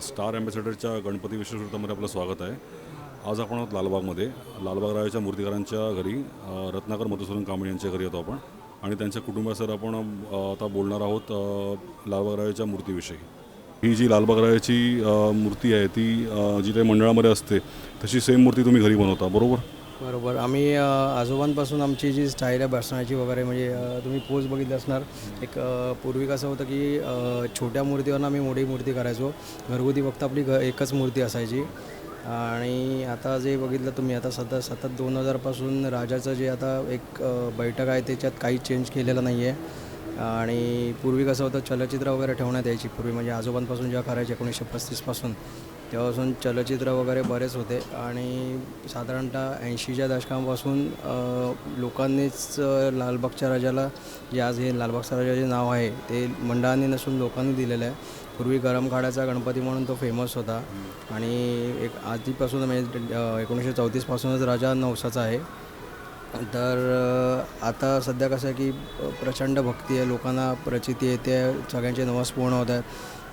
Star ॲम्बॅसेडरच्या Ganpati विश्वसृतामध्ये आपलं स्वागत आहे. आज आपण आहोत लालबागमध्ये. लालबाग राजाच्या मूर्तिकारांच्या घरी रत्नाकर मधुसूदन कांबळे यांच्या घरी येतो आपण आणि त्यांच्या कुटुंबासह आपण आता बोलणार आहोत लालबाग राजाच्या मूर्तीविषयी. ही जी लालबाग राजाची मूर्ती आहे ती जी काही मंडळामध्ये असते तशी सेम मूर्ती तुम्ही घरी बनवता, बरोबर? बरोबर. आम्ही आजोबांपासून आमची जी स्टाईल आहे बसण्याची वगैरे म्हणजे तुम्ही पोज बघितलं असणार. एक पूर्वी कसं होतं की छोट्या मूर्तीवरनं आम्ही मोठी मूर्ती करायचो. घरगुती फक्त आपली एकच मूर्ती असायची. आणि आता जे बघितलं तुम्ही आता सतत 2000पासून राजाचं जे आता एक बैठक आहे त्याच्यात काही चेंज केलेलं नाही आहे. आणि पूर्वी कसं होतं चलचित्र वगैरे ठेवण्यात यायची पूर्वी म्हणजे आजोबांपासून जेव्हा करायचे 1935पासून तेव्हापासून चलचित्र वगैरे बरेच होते. आणि साधारणतः 80च्या दशकांपासून लोकांनीच लालबागच्या राजाला जे आज हे लालबागचा राजा जे नाव आहे ते मंडळांनी नसून लोकांनी दिलेलं आहे. पूर्वी गरमखाडाचा गणपती म्हणून तो फेमस होता आणि एक आधीपासून म्हणजे 1934पासूनच राजा नवसाचा आहे. तर आता सध्या कसं आहे की प्रचंड भक्ती आहे, लोकांना प्रचिती येते, सगळ्यांचे नवस पूर्ण होत आहेत.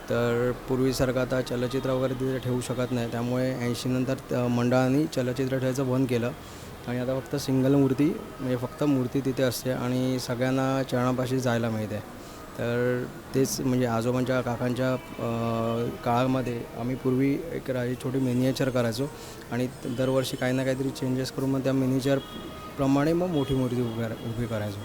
तर पूर्वीसारखं आता चलचित्र वगैरे तिथे ठेवू शकत नाही, त्यामुळे 80 नंतर मंडळांनी चलचित्र ठेवायचं बंद केलं आणि आता फक्त सिंगल मूर्ती म्हणजे फक्त मूर्ती तिथे असते आणि सगळ्यांना चरणापाशी जायला मिळते. तर तेच म्हणजे आजोबांच्या काकांच्या काळामध्ये आम्ही पूर्वी एक छोटी मिनिएचर करायचो आणि दरवर्षी काही ना काहीतरी चेंजेस करून मग त्या मिनिएचरप्रमाणे मग मोठी मूर्ती उभी करायचो.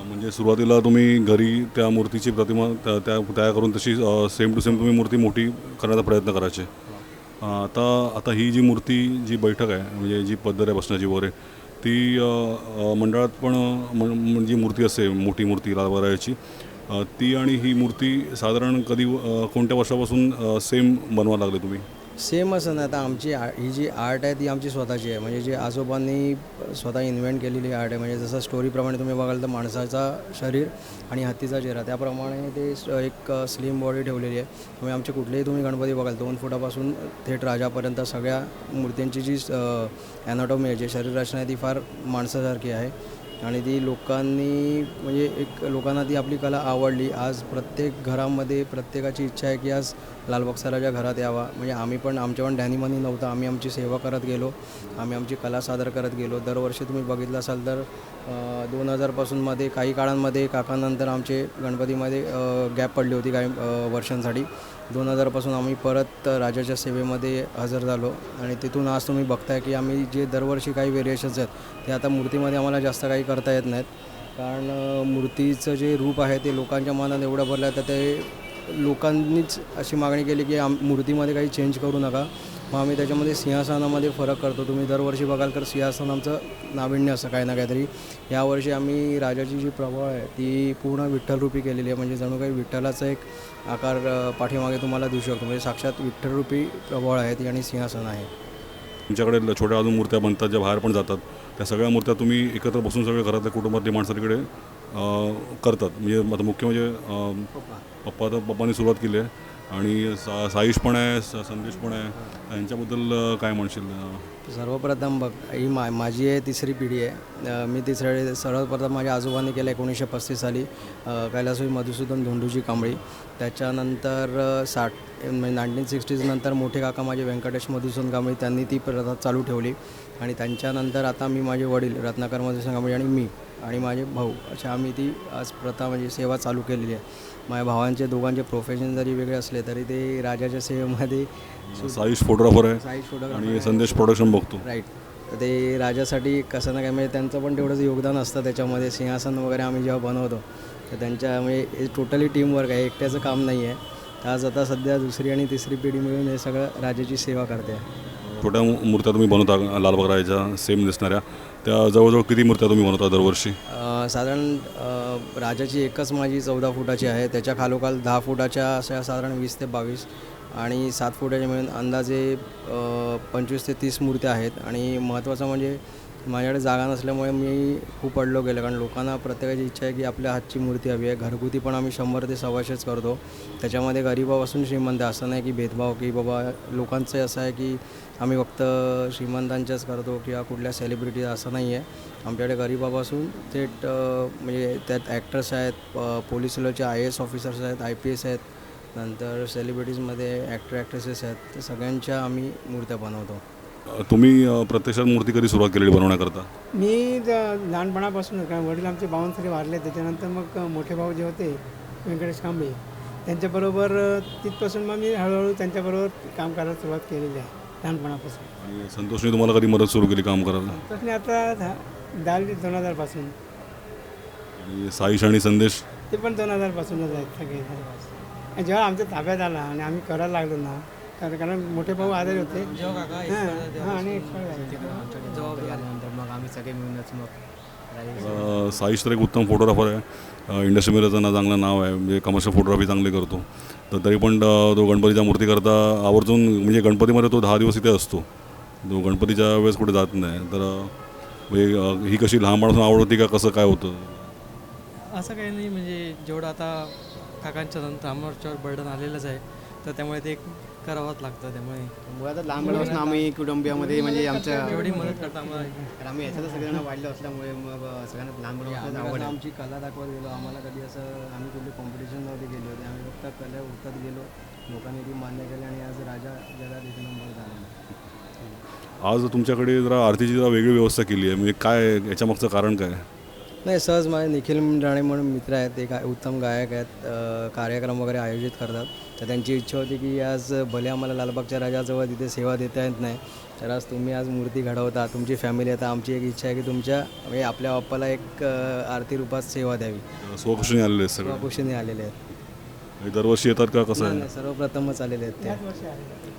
म्हणजे सुरुवातीला तुम्ही घरी त्या मूर्तीची प्रतिमा तयार करून तशी सेम टू सेम तुम्ही मूर्ती मोठी करण्याचा प्रयत्न करायचे. आता आता ही जी मूर्ती जी बैठक आहे म्हणजे जी पद्धत आहे बसण्याची वगैरे ती मंडळात पण जी मूर्ती असते मोठी मूर्ती लालबाग ती आणि ही मूर्ती साधारण कधी कोणत्या वर्षापासून सेम बनवायला लागले तुम्ही? सेम असं नाही. आता आमची ही जी आर्ट आहे ती आमची स्वतःची आहे म्हणजे जे आजोबांनी स्वतः इन्व्हेंट केलेली आर्ट आहे. म्हणजे जसं स्टोरीप्रमाणे तुम्ही बघाल तर माणसाचा शरीर आणि हत्तीचा चेहरा त्याप्रमाणे ते एक स्लिम बॉडी ठेवलेली आहे. त्यामुळे आमचे कुठलेही तुम्ही गणपती बघाल 2 फुटापासून थेट राजापर्यंत सगळ्या मूर्त्यांची जी ॲनाटॉमी आहे, जी शरीररचना आहे ती फार माणसासारखी आहे आणि ती लोकांनी म्हणजे एक लोकांना ती आपली कला आवडली. आज प्रत्येक घरामध्ये प्रत्येकाची इच्छा आहे की आज लालबागचा राजा घरात यावा. म्हणजे आम्ही पण आमच्या पण ध्यानीमनी नव्हतं, आम्ही आमची सेवा करत गेलो, आम्ही आमची कला सादर करत गेलो. दरवर्षी तुम्ही बघितलं असाल तर 2000पासून मध्ये काही काळांमध्ये काकांनंतर आमचे गणपतीमध्ये गॅप पडली होती काही वर्षांसाठी. 2000पासून आम्ही परत राजाच्या सेवेमध्ये हजर झालो आणि तिथून आज तुम्ही बघताय की आम्ही जे दरवर्षी काही व्हेरिएशन्स आहेत ते आता मूर्तीमध्ये आम्हाला जास्त काही करता येत नाहीत. कारण मूर्तीचं जे रूप आहे ते लोकांच्या मनात एवढं भरलं आहे तर ते लोकांनीच अशी मागणी केली की मूर्तीमध्ये काही चेंज करू नका. मग आम्ही त्याच्यामध्ये सिंहासनामध्ये फरक करतो. तुम्ही दरवर्षी बघाल तर सिंहासन आमचं नाविन्य असं काही ना काहीतरी. यावर्षी आम्ही राजाची जी प्रभाव आहे ती पूर्ण विठ्ठलरूपी केलेली आहे. म्हणजे जणू काही विठ्ठलाचा एक आकार पाठीमागे तुम्हाला दिसू शकतो. म्हणजे साक्षात विठ्ठलरूपी प्रभाव आहे ती आणि सिंहासन आहे. तुमच्याकडे छोट्या अजून मूर्त्या बनतात ज्या बाहेर पण जातात त्या सगळ्या मूर्त्या तुम्ही एकत्र बसून सगळे घरातल्या कुटुंबातली माणसं तिकडे करतात. म्हणजे आता मुख्य म्हणजे पप्पांनी सुरुवात केली आहे आणि साईश पण आहे, संदेश पण आहे. यांच्याबद्दल काय म्हणशील? सर्वप्रथम बघ ही माझी आहे तिसरी पिढी आहे. मी सर्वप्रथम माझ्या आजोबांनी केलं 1935 साली कैलासवासी मधुसूदन धोंडूजी कांबळी. त्याच्यानंतर 1960s नंतर मोठे काका माझे व्यंकटेश मधुसूदन कांबळी त्यांनी ती प्रथा चालू ठेवली आणि त्यांच्यानंतर आता मी माझे वडील रत्नाकर मधुसूदन कांबळी आणि मी आणि माझे भाऊ अशा आम्ही ती आज प्रथा म्हणजे सेवा चालू केलेली आहे. माझ्या भावांचे दोघांचे प्रोफेशन जरी वेगळे असले तरी ते राजाच्या सेवेमध्ये साईश फोटोग्राफर आहे साईश फोटोग्राफर आणि संदेश प्रोडक्शन बघतो. राईट. तर ते राजासाठी कसं ना काय म्हणजे त्यांचं पण तेवढंच योगदान असतं त्याच्यामध्ये. सिंहासन वगैरे आम्ही जेव्हा बनवतो तर त्यांच्या म्हणजे टोटली टीमवर्क आहे, एकट्याचं काम नाही आहे. आज आता सध्या दुसरी आणि तिसरी पिढी मिळून हे सगळं राजाची सेवा करते. छोट्या मूर्त्या तुम्ही बनवता लालबाग राजाच्या सेम दिसणाऱ्या त्या जवळजवळ किती मूर्त्या तुम्ही बनवता दरवर्षी? साधारण राजाची एकच माझी 14 फुटाची आहे. त्याच्या खालोखाल 10 फुटाच्या अशा साधारण 20 ते 22 आणि 7 फुटाच्या मिळून अंदाजे 25 ते 30 मूर्त्या आहेत. आणि महत्त्वाचं म्हणजे माझ्याकडे जागा नसल्यामुळे मी खूप अडलो गेलो, कारण लोकांना प्रत्येकाची इच्छा आहे की आपल्या हातची मूर्ती हवी आहे. घरगुती पण आम्ही 100 ते 125 करतो. त्याच्यामध्ये गरिबापासून श्रीमंत असं नाही की भेदभाव की बाबा लोकांचं असं आहे की आम्ही फक्त श्रीमंतांच्याच करतो किंवा कुठल्या सेलिब्रिटी असं नाही आहे. आमच्याकडे गरिबापासून थेट म्हणजे त्यात ॲक्टर्स आहेत, पोलीस लेवलचे IAS ऑफिसर्स आहेत, IPS आहेत, नंतर सेलिब्रिटीजमध्ये ॲक्टर ॲक्ट्रेसेस आहेत तर सगळ्यांच्या आम्ही मूर्त्या बनवतो. तुम्ही प्रत्यक्षात मूर्ती कधी सुरुवात केलेली बनवण्याकरता? मी लहानपणापासूनच, कारण वडील आमचे बावनसरी वारले, त्याच्यानंतर मग मोठे भाऊ जे होते व्यंकटेश कांबळे त्यांच्याबरोबर तिथपासून मग मी हळूहळू त्यांच्याबरोबर काम करायला सुरुवात केलेली आहे लहानपणापासून. आणि संतोषने तुम्हाला कधी मदत सुरू केली काम करायला? तर मी आता 2000पासून, आणि साईश आणि संदेश? ते पण 2000पासूनच आहेत सगळे. आणि जेव्हा आमच्या ताब्यात आला आणि आम्ही करायला लागलो ना, कारण मोठे भाऊ आलेले होते आणि जबाबदारी आल्यानंतर मग आम्ही सगळे मिळूनच मग साईश तर एक उत्तम फोटोग्राफर आहे, इंडस्ट्रीमध्ये त्यांना चांगलं नाव आहे, म्हणजे कमर्शियल फोटोग्राफी चांगले करतो. तर तरी पण तो गणपतीच्या मूर्ती करता आवर्जून, म्हणजे गणपतीमध्ये तो 10 दिवस इथे असतो, तो गणपतीच्या वेळेस कुठे जात नाही. तर म्हणजे ही कशी लहानपणापासून आवड होती का, कसं काय होतं? असं काही नाही, म्हणजे जेवढं आता काकांच्या नंतर आमच्यावर बर्डन आलेलंच आहे, तर त्यामुळे ते करावंच लागतं. त्यामुळे आता लहानपणापासून आम्ही कुटुंबियामध्ये म्हणजे आमच्या एवढी मदत करता आम्हाला. तर आम्ही ह्याच्यात सगळ्यांना वाढलं असल्यामुळे मग सगळ्यांना लहानपणापासून आवड आमची कला दाखवत गेलो. आम्हाला कधी असं आम्ही कुठली कॉम्पिटिशनमध्ये गेलो होते, आम्ही फक्त कला उठत गेलो, लोकांनी ती मान्य केली आणि आज राजा जगात एक नंबर झाला. आज तुमच्याकडे जरा आरतीची जरा वेगळी व्यवस्था केली आहे, म्हणजे काय याच्यामागचं कारण काय? नाही, सहज माझे निखिल राणे म्हणून मित्र आहेत, ते उत्तम गायक आहेत, कार्यक्रम वगैरे आयोजित करतात. तर त्यांची इच्छा होती की आज भले आम्हाला लालबागच्या राजाजवळ तिथे सेवा देता येत नाही, तर आज तुम्ही आज मूर्ती घडवता, तुमची फॅमिली आता, आमची एक इच्छा आहे की तुमच्या म्हणजे आपल्या बाप्पाला एक आरती रूपात सेवा द्यावी. स्वखुशीने आलेले आहेत सगळे? खुशीने आलेले आहेत. दरवर्षी येतात का, कसं आहे? नाही, सर्वप्रथमच आलेले आहेत ते. याच वर्षी आलेले.